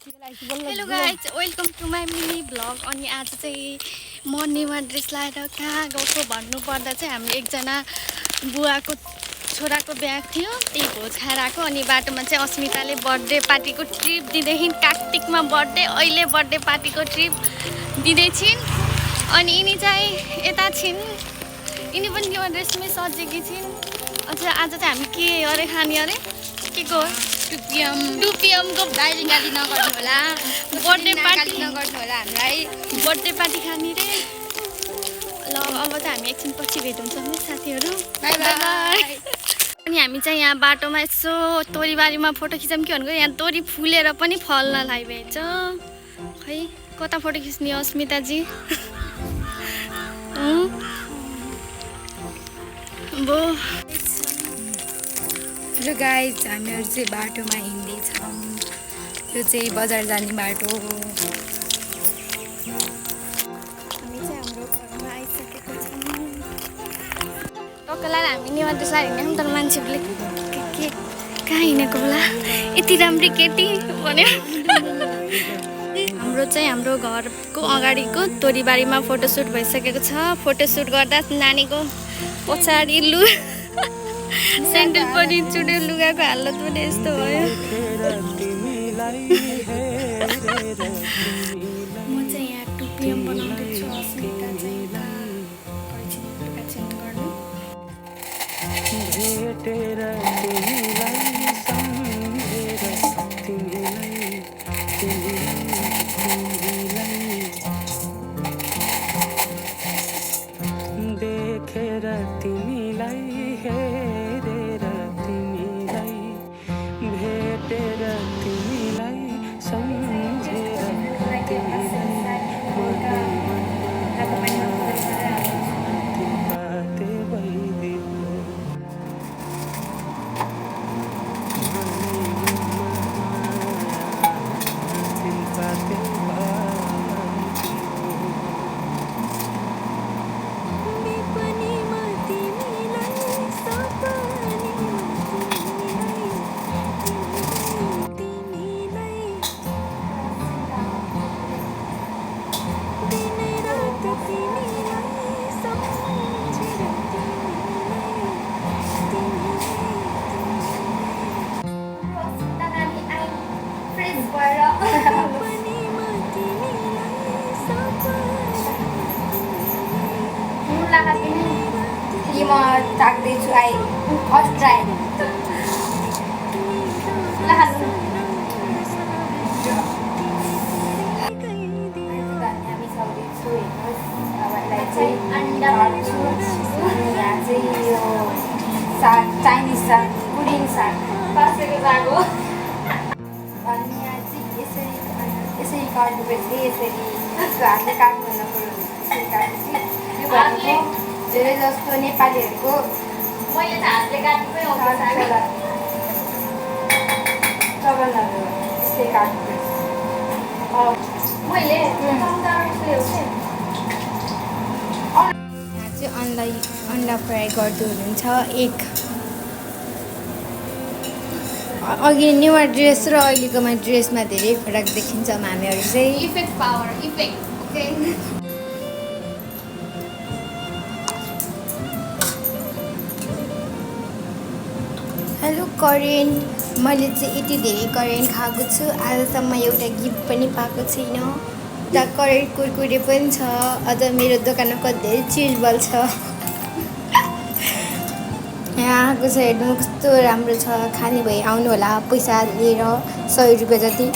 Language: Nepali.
Hello guys welcome to my mini vlog. अनि आज चाहिँ म नेवार ड्रेस लगाएर कहाँ गएको भन्नुपर्दा चाहिँ हामी एकजना बुवाको छोराको बिहा थियो, त्यही भोज खाएर आएको। अनि बाटोमा चाहिँ अस्मिताले बर्थडे पार्टीको ट्रिप दिँदैछिन्। कार्तिकमा बर्थडे, अहिले बर्थडे पार्टीको ट्रिप दिँदैछिन्। अनि यिनी चाहिँ यता छिन्, यिनी पनि नेवार ड्रेसमै सजेकी छिन्। अझ आज चाहिँ हामी के अरे खाने अरे के को 2 PM को दाइले गाली नगर्नु होला, बर्थडे पार्टी नगर्नु होला हामीलाई। बर्थडे पार्टी खाने रे। ल अब चाहिँ हामी एकछिन पछि भेट हुन्छ है साथीहरू। By by. अनि हामी चाहिँ यहाँ बाटोमा यसो तोरीबारीमा फोटो खिचौँ कि भनेको यहाँ तोरी फुलेर पनि फल्न लागिरहेछ। खै कता फोटो खिच्ने अस्मिताजी? बो हेलो गाइज, हामीहरू चाहिँ बाटोमा हिँड्दैछौँ। यो चाहिँ बजार जाने बाटो हो। हामी चाहिँ हाम्रो घरमा आइसकेको छौँ। टक्कलाई हामी नेवार ड्रेस लगाएर हिँड्यौँ, तर मान्छेहरूले के कहाँ हिँडेको होला, यति राम्री केटी भन्यो। हाम्रो घरको अगाडिको तोरीबारीमा फोटोसुट भइसकेको छ। फोटोसुट गर्दा नानीको पछाडि सेन्डल पनि चुड्यो, लुगाको हालत पनि यस्तो भयो। म चाहिँ यहाँ 2 PM बनाउँदैछु। अस्मिता चाहिँ यता लुगा चेन्ज गर्नु। म चाख्दैछु आई फर्स्ट ट्राई। यहाँ चाहिँ यो साग, चाइनिज साग, कोरियन साग बसेको साग हो। अनि यहाँ चाहिँ यसरी काट्नुपर्छ, यसरी हातले काट्नु नपर्यो, यसरी काट्नु। यो भनेको धेरै जस्तो नेपालीहरूको मैले त हातले काट्नुकै चलनहरू यसले काट्नुपर्छ। मैले यहाँ चाहिँ अन्डा फ्राई गर्दै हुनुहुन्छ। अघि नेवार ड्रेस र अहिलेकोमा ड्रेसमा धेरै फरक देखिन्छ। हामीहरू चाहिँ effect power effect okay. Hello करेन, मैले चाहिँ यति धेरै करेन खाएको छु, आजसम्म एउटा गिफ्ट पनि पाएको छैन। उता करेन्ट कुरकुरे पनि छ। अझ मेरो दोकानमा धेरै चिजबल छ। यहाँ आएको छ, हेर्नु कस्तो राम्रो छ। खाने भए आउनु होला, पैसा लिएर 100 रुपियाँ जति।